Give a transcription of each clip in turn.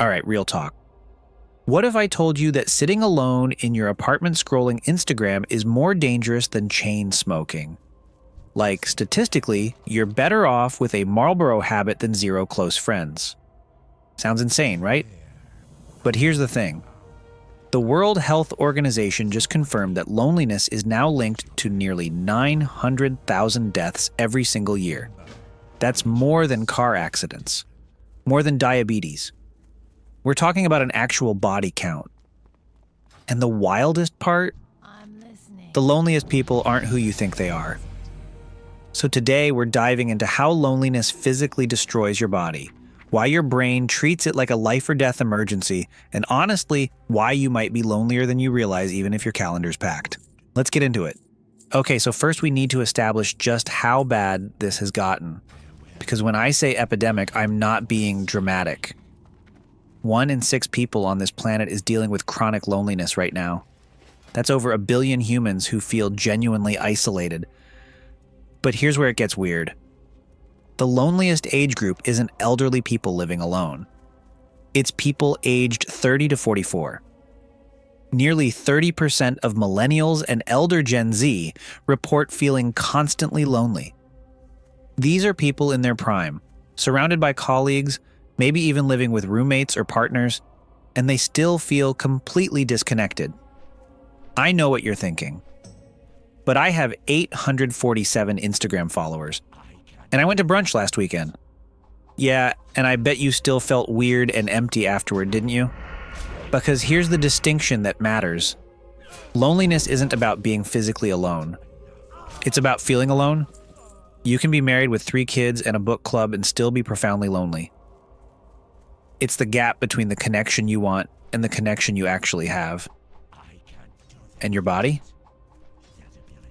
All right, real talk. What if I told you that sitting alone in your apartment scrolling Instagram is more dangerous than chain smoking? Like, statistically, you're better off with a Marlboro habit than zero close friends. Sounds insane, right? But here's the thing. The World Health Organization just confirmed that loneliness is now linked to nearly 900,000 deaths every single year. That's more than car accidents, more than diabetes. We're talking about an actual body count. And the wildest part? The loneliest people aren't who you think they are. So today we're diving into how loneliness physically destroys your body, why your brain treats it like a life or death emergency, and honestly, why you might be lonelier than you realize even if your calendar's packed. Let's get into it. Okay, so first we need to establish just how bad this has gotten. Because when I say epidemic, I'm not being dramatic. 1 in 6 people on this planet is dealing with chronic loneliness right now. That's over 1 billion humans who feel genuinely isolated. But here's where it gets weird. The loneliest age group isn't elderly people living alone. It's people aged 30 to 44. Nearly 30% of millennials and elder Gen Z report feeling constantly lonely. These are people in their prime, surrounded by colleagues, maybe even living with roommates or partners, and they still feel completely disconnected. I know what you're thinking, but I have 847 Instagram followers, and I went to brunch last weekend. Yeah, and I bet you still felt weird and empty afterward, didn't you? Because here's the distinction that matters. Loneliness isn't about being physically alone. It's about feeling alone. You can be married with 3 kids and a book club and still be profoundly lonely. It's the gap between the connection you want and the connection you actually have. And your body?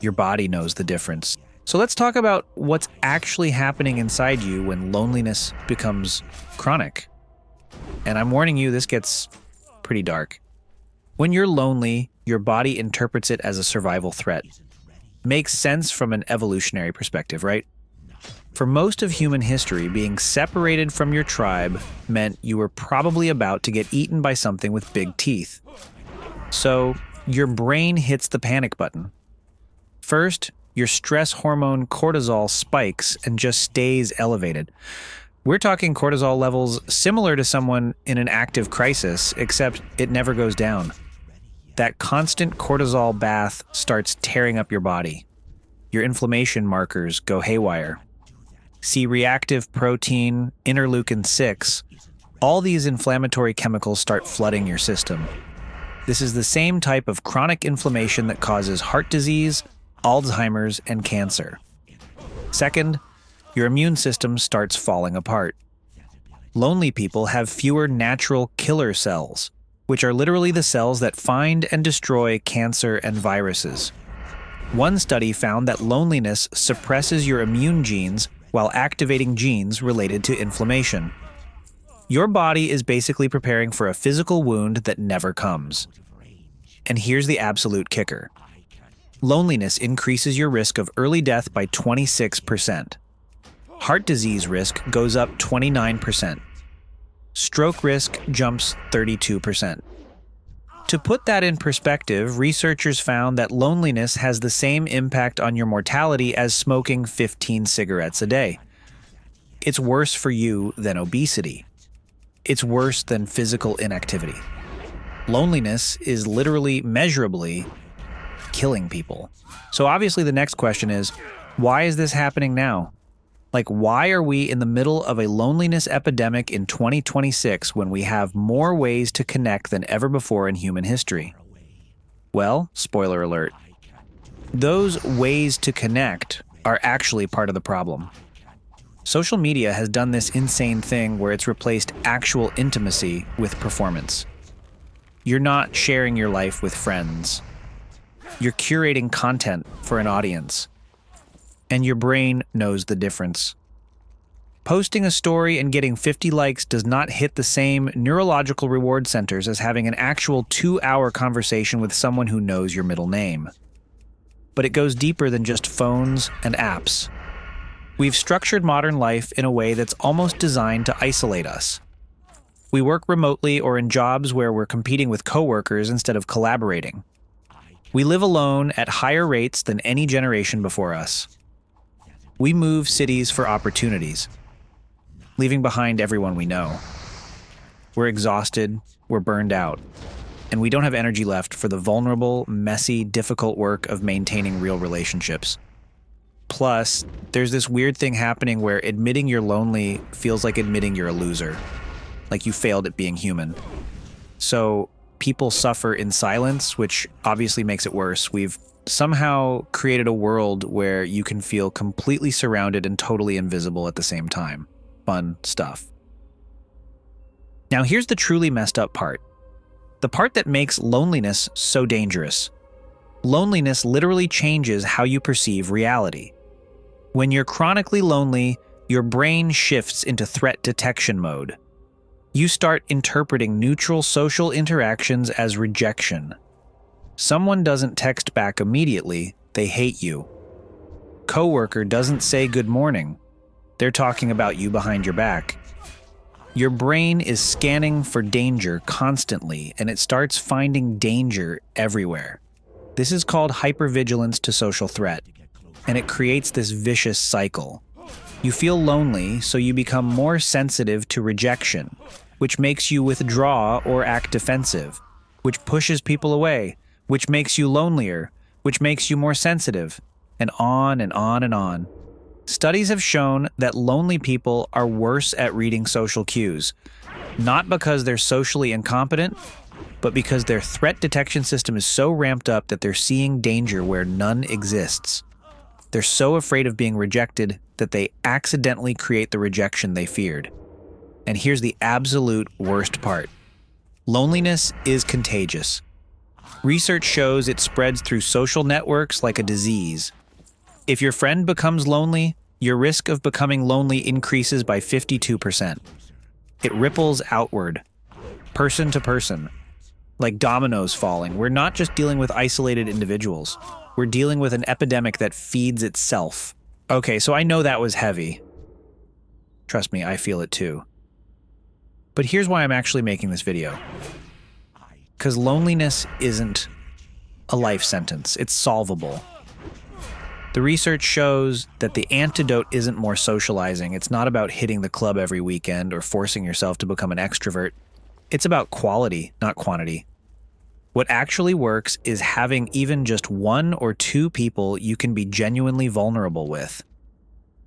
Your body knows the difference. So let's talk about what's actually happening inside you when loneliness becomes chronic. And I'm warning you, this gets pretty dark. When you're lonely, your body interprets it as a survival threat. Makes sense from an evolutionary perspective, right? For most of human history, being separated from your tribe meant you were probably about to get eaten by something with big teeth. So your brain hits the panic button. First, your stress hormone cortisol spikes and just stays elevated. We're talking cortisol levels similar to someone in an active crisis, except it never goes down. That constant cortisol bath starts tearing up your body. Your inflammation markers go haywire. C-reactive protein, interleukin-6, all these inflammatory chemicals start flooding your system. This is the same type of chronic inflammation that causes heart disease, Alzheimer's, and cancer. Second, your immune system starts falling apart. Lonely people have fewer natural killer cells, which are literally the cells that find and destroy cancer and viruses. One study found that loneliness suppresses your immune genes while activating genes related to inflammation. Your body is basically preparing for a physical wound that never comes. And here's the absolute kicker. Loneliness increases your risk of early death by 26%. Heart disease risk goes up 29%. Stroke risk jumps 32%. To put that in perspective, researchers found that loneliness has the same impact on your mortality as smoking 15 cigarettes a day. It's worse for you than obesity. It's worse than physical inactivity. Loneliness is literally, measurably killing people. So obviously the next question is, why is this happening now? Like, why are we in the middle of a loneliness epidemic in 2026 when we have more ways to connect than ever before in human history? Well, spoiler alert, those ways to connect are actually part of the problem. Social media has done this insane thing where it's replaced actual intimacy with performance. You're not sharing your life with friends. You're curating content for an audience. And your brain knows the difference. Posting a story and getting 50 likes does not hit the same neurological reward centers as having an actual 2-hour conversation with someone who knows your middle name. But it goes deeper than just phones and apps. We've structured modern life in a way that's almost designed to isolate us. We work remotely or in jobs where we're competing with coworkers instead of collaborating. We live alone at higher rates than any generation before us. We move cities for opportunities, leaving behind everyone we know. We're exhausted, we're burned out, and we don't have energy left for the vulnerable, messy, difficult work of maintaining real relationships. Plus, there's this weird thing happening where admitting you're lonely feels like admitting you're a loser, like you failed at being human. So people suffer in silence, which obviously makes it worse. We've somehow created a world where you can feel completely surrounded and totally invisible at the same time. Fun stuff. Now here's the truly messed up part. The part that makes loneliness so dangerous. Loneliness literally changes how you perceive reality. When you're chronically lonely, your brain shifts into threat detection mode. You start interpreting neutral social interactions as rejection. Someone doesn't text back immediately, they hate you. Coworker doesn't say good morning. They're talking about you behind your back. Your brain is scanning for danger constantly, and it starts finding danger everywhere. This is called hypervigilance to social threat, and it creates this vicious cycle. You feel lonely, so you become more sensitive to rejection, which makes you withdraw or act defensive, which pushes people away, which makes you lonelier, which makes you more sensitive, and on and on and on. Studies have shown that lonely people are worse at reading social cues, not because they're socially incompetent, but because their threat detection system is so ramped up that they're seeing danger where none exists. They're so afraid of being rejected that they accidentally create the rejection they feared. And here's the absolute worst part. Loneliness is contagious. Research shows it spreads through social networks like a disease. If your friend becomes lonely, your risk of becoming lonely increases by 52%. It ripples outward, person to person, like dominoes falling. We're not just dealing with isolated individuals. We're dealing with an epidemic that feeds itself. Okay, so I know that was heavy. Trust me, I feel it too. But here's why I'm actually making this video. Because loneliness isn't a life sentence. It's solvable. The research shows that the antidote isn't more socializing. It's not about hitting the club every weekend or forcing yourself to become an extrovert. It's about quality, not quantity. What actually works is having even just one or two people you can be genuinely vulnerable with.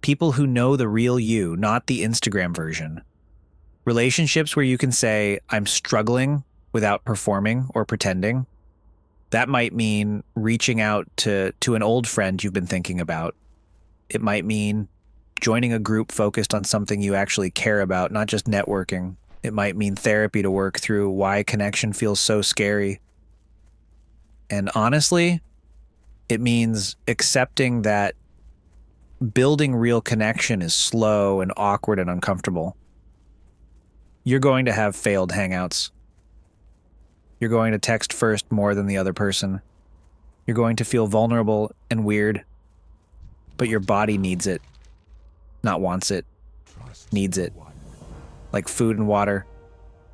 People who know the real you, not the Instagram version. Relationships where you can say, I'm struggling without performing or pretending. That might mean reaching out to an old friend you've been thinking about. It might mean joining a group focused on something you actually care about, not just networking. It might mean therapy to work through why connection feels so scary. And honestly, it means accepting that building real connection is slow and awkward and uncomfortable. You're going to have failed hangouts. You're going to text first more than the other person. You're going to feel vulnerable and weird. But your body needs it. Not wants it. Needs it. Like food and water.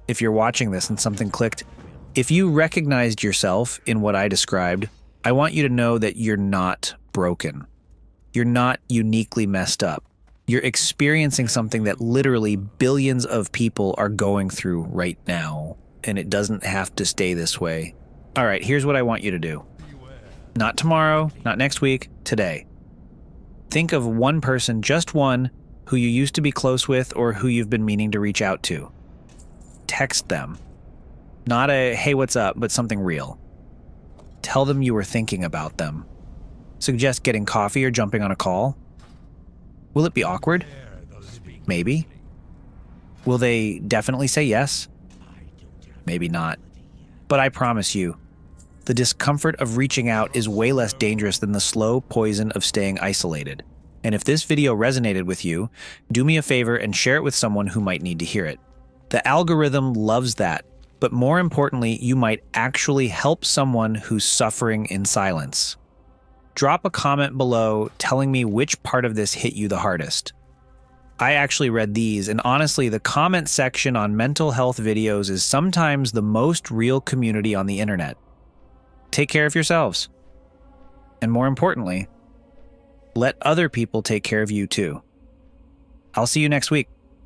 If you're watching this and something clicked, if you recognized yourself in what I described, I want you to know that you're not broken. You're not uniquely messed up. You're experiencing something that literally billions of people are going through right now. And it doesn't have to stay this way. All right, here's what I want you to do. Not tomorrow, not next week, today. Think of one person, just one, who you used to be close with or who you've been meaning to reach out to. Text them. Not a, hey, what's up, but something real. Tell them you were thinking about them. Suggest getting coffee or jumping on a call. Will it be awkward? Maybe. Will they definitely say yes? Maybe not. But I promise you, the discomfort of reaching out is way less dangerous than the slow poison of staying isolated. And if this video resonated with you, do me a favor and share it with someone who might need to hear it. The algorithm loves that, but more importantly, you might actually help someone who's suffering in silence. Drop a comment below telling me which part of this hit you the hardest. I actually read these, and honestly, the comment section on mental health videos is sometimes the most real community on the internet. Take care of yourselves. And more importantly, let other people take care of you too. I'll see you next week.